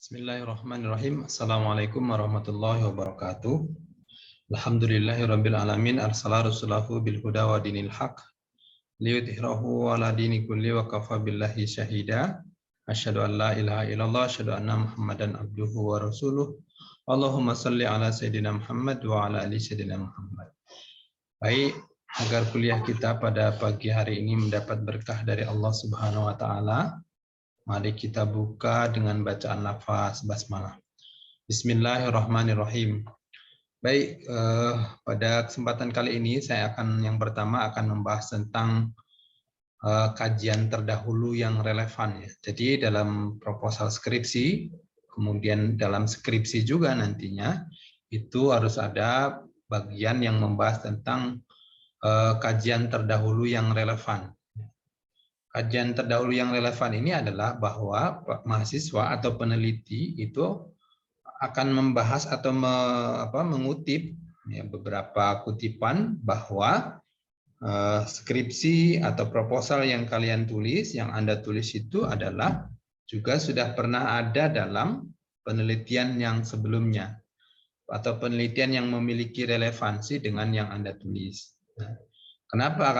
Bismillahirrahmanirrahim. Assalamualaikum warahmatullahi wabarakatuh. Alhamdulillahirabbil alamin arsala rasulahu bil huda wa dinil haq liyudhhirahu ala dini kulli wa kafa billahi syahida. Asyhadu an la ilaha illallah asyhadu anna Muhammadan abduhu wa rasuluh. Allahumma shalli ala sayidina Muhammad wa ala ali sayidina Muhammad. Baik, agar kuliah kita pada pagi hari ini mendapat berkah dari Allah Subhanahu wa taala, mari kita buka dengan bacaan lafaz basmalah. Bismillahirrahmanirrahim. Baik, pada kesempatan kali ini saya yang pertama akan membahas tentang kajian terdahulu yang relevan ya. Jadi dalam proposal skripsi, kemudian dalam skripsi juga nantinya itu harus ada bagian yang membahas tentang kajian terdahulu yang relevan. Kajian terdahulu yang relevan ini adalah bahwa mahasiswa atau peneliti itu akan membahas atau mengutip ya, beberapa kutipan bahwa skripsi atau proposal yang kalian tulis, yang Anda tulis itu adalah juga sudah pernah ada dalam penelitian yang sebelumnya atau penelitian yang memiliki relevansi dengan yang Anda tulis. Nah, kenapa?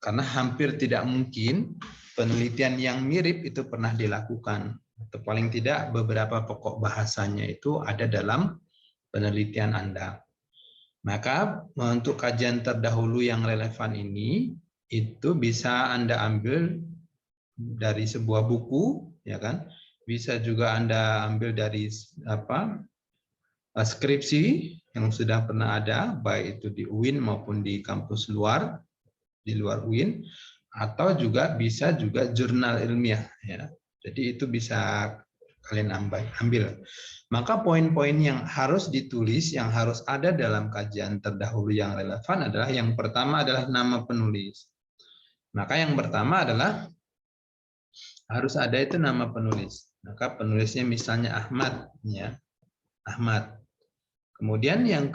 Karena hampir tidak mungkin penelitian yang mirip itu pernah dilakukan. Atau paling tidak beberapa pokok bahasanya itu ada dalam penelitian Anda. Maka untuk kajian terdahulu yang relevan ini, itu bisa Anda ambil dari sebuah buku, ya kan? Bisa juga Anda ambil dari skripsi yang sudah pernah ada, baik itu di UIN maupun di kampus luar, di luar UIN, atau juga bisa juga jurnal ilmiah ya. Jadi itu bisa kalian ambil. Maka poin-poin yang harus ditulis, yang harus ada dalam kajian terdahulu yang relevan adalah yang pertama adalah nama penulis. Maka yang pertama adalah harus ada itu nama penulis. Maka penulisnya misalnya Ahmad ya. Ahmad. Kemudian yang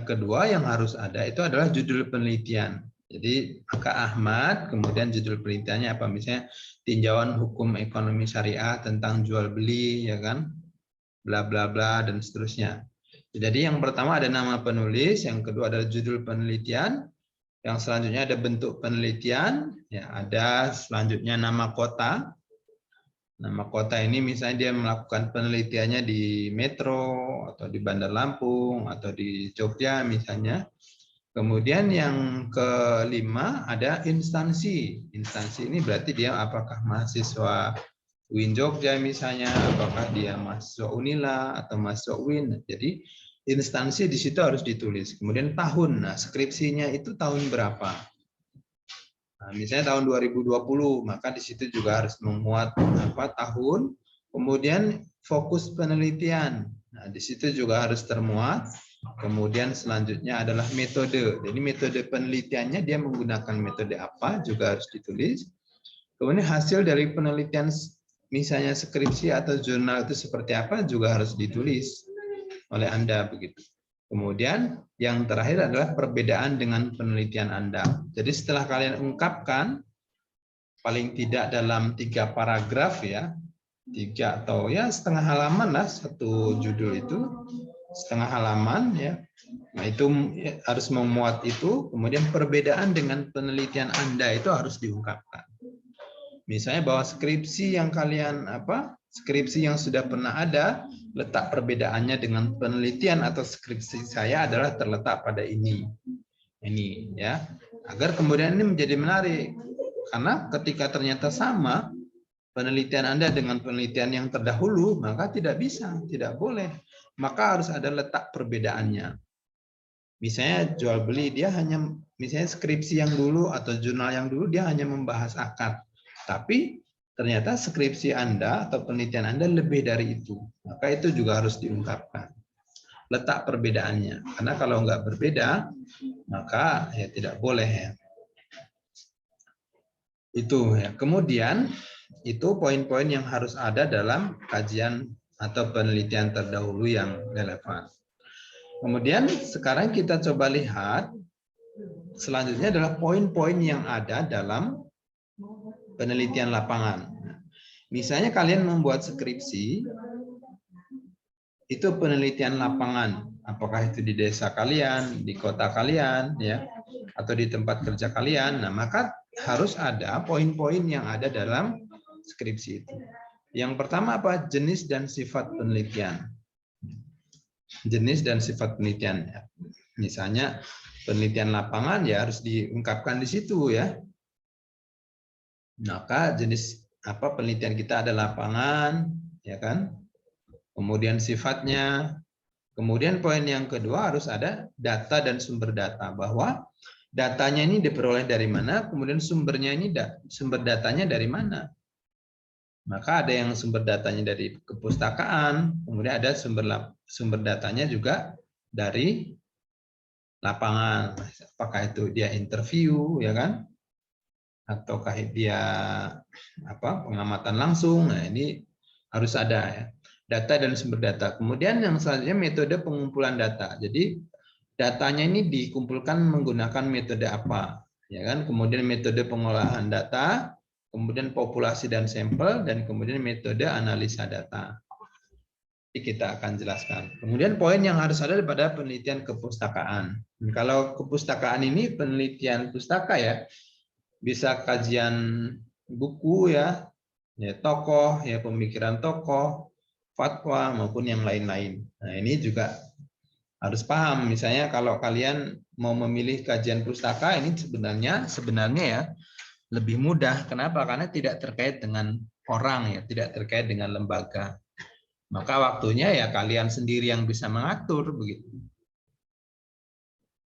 kedua yang harus ada itu adalah judul penelitian. Jadi maka Ahmad, kemudian judul penelitiannya apa? Misalnya tinjauan hukum ekonomi syariah tentang jual beli, ya kan? Bla bla bla dan seterusnya. Jadi yang pertama ada nama penulis, yang kedua adalah judul penelitian, yang selanjutnya ada bentuk penelitian, ya ada selanjutnya nama kota. Nama kota ini misalnya dia melakukan penelitiannya di Metro atau di Bandar Lampung atau di Jogja misalnya. Kemudian yang kelima ada instansi. Instansi ini berarti dia apakah mahasiswa UIN Jogja misalnya, apakah dia mahasiswa Unila atau mahasiswa UIN. Jadi instansi di situ harus ditulis. Kemudian tahun. Nah, skripsinya itu tahun berapa? Nah, misalnya tahun 2020, maka di situ juga harus memuat tahun. Kemudian fokus penelitian. Nah, di situ juga harus termuat. Kemudian selanjutnya adalah metode. Jadi metode penelitiannya dia menggunakan metode apa juga harus ditulis. Kemudian hasil dari penelitian misalnya skripsi atau jurnal itu seperti apa juga harus ditulis oleh Anda begitu. Kemudian yang terakhir adalah perbedaan dengan penelitian Anda. Jadi setelah kalian ungkapkan paling tidak dalam 3 paragraf ya, 3 atau ya setengah halaman lah satu judul itu, setengah halaman ya. Nah, itu harus memuat itu, kemudian perbedaan dengan penelitian Anda itu harus diungkapkan. Misalnya bahwa skripsi yang kalian skripsi yang sudah pernah ada, letak perbedaannya dengan penelitian atau skripsi saya adalah terletak pada ini ya, agar kemudian ini menjadi menarik. Karena ketika ternyata sama penelitian Anda dengan penelitian yang terdahulu, maka tidak bisa, tidak boleh. Maka harus ada letak perbedaannya. Misalnya jual beli, dia hanya misalnya skripsi yang dulu atau jurnal yang dulu dia hanya membahas akad. Tapi ternyata skripsi Anda atau penelitian Anda lebih dari itu. Maka itu juga harus diungkapkan. Letak perbedaannya. Karena kalau nggak berbeda, maka ya tidak boleh ya. Itu ya. Kemudian itu poin-poin yang harus ada dalam kajian atau penelitian terdahulu yang relevan. Kemudian sekarang kita coba lihat selanjutnya adalah poin-poin yang ada dalam penelitian lapangan. Misalnya kalian membuat skripsi, itu penelitian lapangan. Apakah itu di desa kalian, di kota kalian, ya, atau di tempat kerja kalian. Nah, maka harus ada poin-poin yang ada dalam skripsi itu. Yang pertama apa? Jenis dan sifat penelitian. Jenis dan sifat penelitian. Misalnya penelitian lapangan ya harus diungkapkan di situ ya. Maka jenis apa penelitian kita ada lapangan, ya kan? Kemudian sifatnya. Kemudian poin yang kedua harus ada data dan sumber data, bahwa datanya ini diperoleh dari mana, kemudian sumbernya ini sumber datanya dari mana. Maka ada yang sumber datanya dari kepustakaan, kemudian ada sumber datanya juga dari lapangan. Apakah itu dia interview, ya kan? Ataukah dia pengamatan langsung. Nah, ini harus ada ya. Data dan sumber data. Kemudian yang selanjutnya metode pengumpulan data. Jadi datanya ini dikumpulkan menggunakan metode apa, ya kan? Kemudian metode pengolahan data, kemudian populasi dan sampel, dan kemudian metode analisa data. Ini kita akan jelaskan. Kemudian poin yang harus ada pada penelitian kepustakaan. Kalau kepustakaan ini penelitian pustaka ya, bisa kajian buku ya, tokoh ya, pemikiran tokoh, fatwa maupun yang lain-lain. Nah, ini juga harus paham. Misalnya kalau kalian mau memilih kajian pustaka ini sebenarnya ya lebih mudah. Kenapa? Karena tidak terkait dengan orang ya, tidak terkait dengan lembaga. Maka waktunya ya kalian sendiri yang bisa mengatur begitu.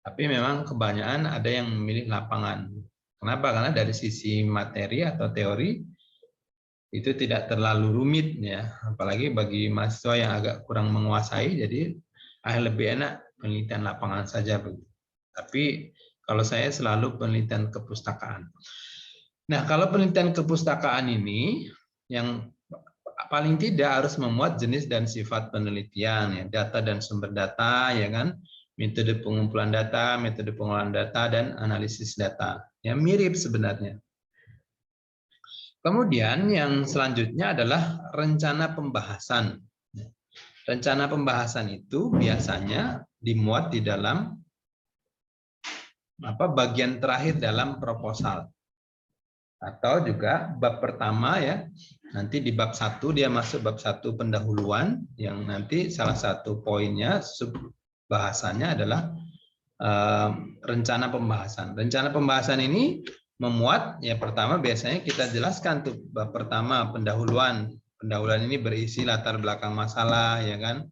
Tapi memang kebanyakan ada yang memilih lapangan. Kenapa? Karena dari sisi materi atau teori itu tidak terlalu rumit ya, apalagi bagi mahasiswa yang agak kurang menguasai, jadi lebih enak penelitian lapangan saja. Tapi kalau saya selalu penelitian kepustakaan. Nah, kalau penelitian kepustakaan ini yang paling tidak harus memuat jenis dan sifat penelitian, ya, data dan sumber data, ya kan, metode pengumpulan data, metode pengolahan data, dan analisis data. Ya, mirip sebenarnya. Kemudian yang selanjutnya adalah rencana pembahasan. Rencana pembahasan itu biasanya dimuat di dalam bagian terakhir dalam proposal. Atau juga bab pertama ya. Nanti di bab 1 dia masuk bab 1 pendahuluan yang nanti salah satu poinnya sub bahasannya adalah rencana pembahasan. Rencana pembahasan ini memuat ya, pertama biasanya kita jelaskan tuh bab pertama pendahuluan. Pendahuluan ini berisi latar belakang masalah ya kan.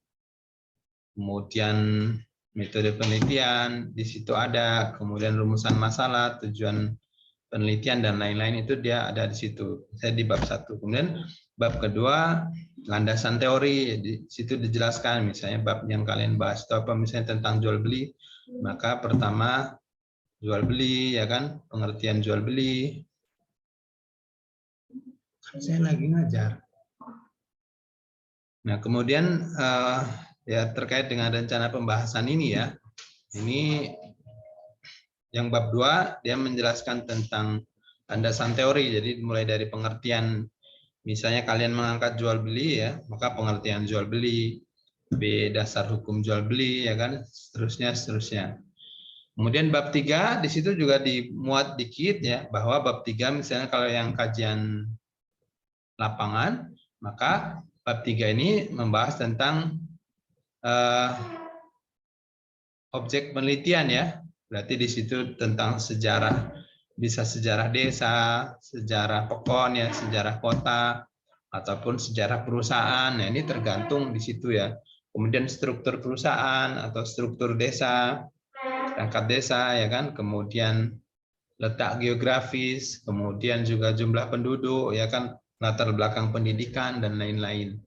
Kemudian metode penelitian di situ ada, kemudian rumusan masalah, tujuan penelitian dan lain-lain itu dia ada di situ. Saya di bab 1. Kemudian bab kedua landasan teori, di situ dijelaskan misalnya bab yang kalian bahas itu apa, misalnya tentang jual beli. Maka pertama jual beli ya kan, pengertian jual beli. Saya lagi ngajar. Nah, kemudian ya terkait dengan rencana pembahasan ini ya. Ini yang bab 2 dia menjelaskan tentang landasan teori. Jadi mulai dari pengertian, misalnya kalian mengangkat jual beli ya, maka pengertian jual beli, B dasar hukum jual beli ya kan, seterusnya. Kemudian bab 3 di situ juga dimuat dikit ya, bahwa bab 3 misalnya kalau yang kajian lapangan, maka bab 3 ini membahas tentang objek penelitian ya. Berarti di situ tentang sejarah, bisa sejarah desa, sejarah pekon ya, sejarah kota, ataupun sejarah perusahaan. Nah, ini tergantung di situ ya. Kemudian struktur perusahaan atau struktur desa, perangkat desa ya kan, kemudian letak geografis, kemudian juga jumlah penduduk ya kan, latar belakang pendidikan dan lain-lain.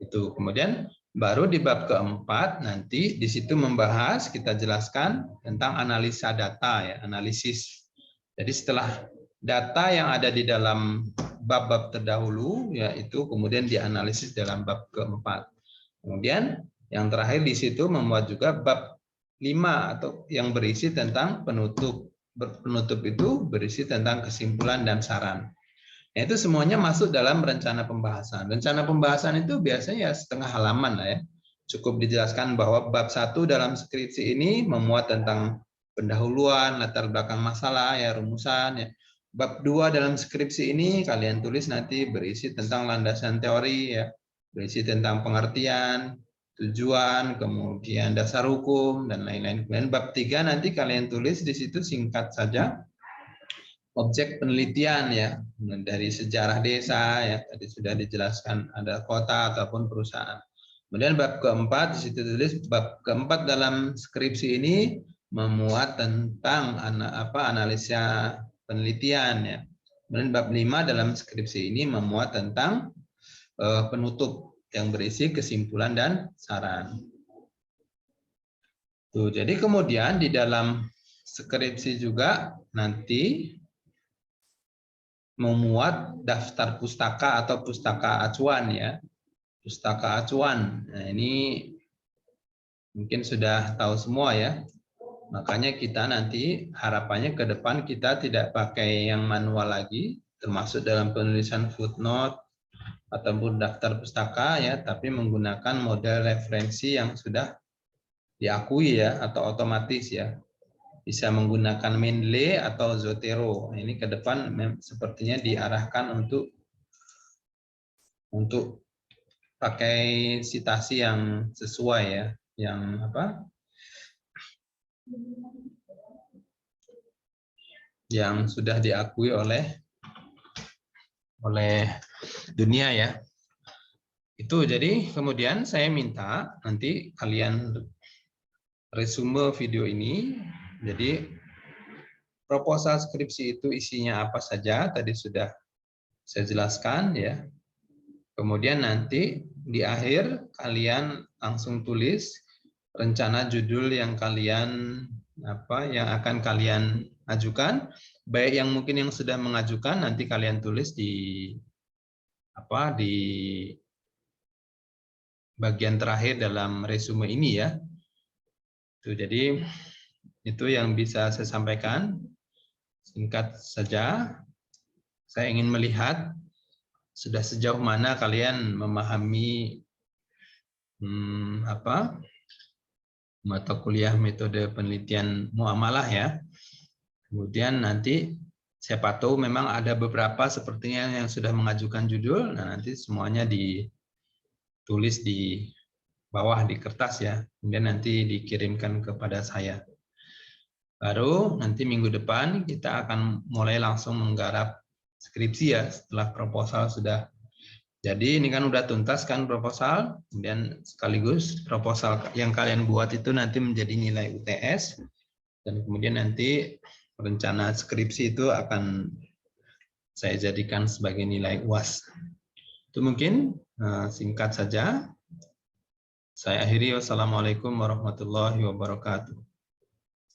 Itu. Kemudian baru di bab keempat nanti di situ membahas, kita jelaskan tentang analisa data ya, analisis. Jadi setelah data yang ada di dalam bab-bab terdahulu ya itu kemudian dianalisis dalam bab keempat. Kemudian yang terakhir di situ memuat juga bab 5 atau yang berisi tentang penutup. Penutup itu berisi tentang kesimpulan dan saran. Nah, itu semuanya masuk dalam rencana pembahasan. Rencana pembahasan itu biasanya ya setengah halaman lah ya. cukup dijelaskan bahwa bab 1 dalam skripsi ini memuat tentang pendahuluan, latar belakang masalah, ya rumusan. Ya. Bab 2 dalam skripsi ini kalian tulis nanti berisi tentang landasan teori, ya, berisi tentang pengertian, tujuan, kemudian dasar hukum, dan lain-lain. Kemudian bab 3 nanti kalian tulis di situ singkat saja objek penelitian, ya, dari sejarah desa, ya tadi sudah dijelaskan ada kota ataupun perusahaan. Kemudian bab keempat di situ tulis bab keempat dalam skripsi ini memuat tentang analisa penelitian, ya. Kemudian bab 5 dalam skripsi ini memuat tentang penutup yang berisi kesimpulan dan saran. Tuh, jadi kemudian di dalam skripsi juga nanti memuat daftar pustaka atau pustaka acuan, ya. Pustaka acuan. Nah, ini mungkin sudah tahu semua, ya. Makanya kita nanti harapannya ke depan kita tidak pakai yang manual lagi, termasuk dalam penulisan footnote ataupun daftar pustaka, ya, tapi menggunakan model referensi yang sudah diakui, ya, atau otomatis, ya. Bisa menggunakan Mendeley atau Zotero. Ini ke depan sepertinya diarahkan untuk pakai citasi yang sesuai, ya, yang yang sudah diakui oleh dunia, ya. Itu jadi kemudian saya minta nanti kalian resume video ini. Jadi proposal skripsi itu isinya apa saja tadi sudah saya jelaskan, ya. Kemudian nanti di akhir kalian langsung tulis rencana judul yang yang akan kalian ajukan, baik yang mungkin yang sudah mengajukan nanti kalian tulis di bagian terakhir dalam resume ini, ya. Jadi itu yang bisa saya sampaikan. Singkat saja, saya ingin melihat sudah sejauh mana kalian memahami mata kuliah metode penelitian muamalah, ya. Kemudian nanti siapa tahu memang ada beberapa sepertinya yang sudah mengajukan judul, nah nanti semuanya ditulis di bawah di kertas, ya. Kemudian nanti dikirimkan kepada saya. Baru nanti minggu depan kita akan mulai langsung menggarap skripsi, ya, setelah proposal sudah. Jadi ini kan udah tuntas kan proposal, kemudian sekaligus proposal yang kalian buat itu nanti menjadi nilai UTS, dan kemudian nanti rencana skripsi itu akan saya jadikan sebagai nilai UAS. Itu mungkin singkat saja. Saya akhiri, wassalamualaikum warahmatullahi wabarakatuh.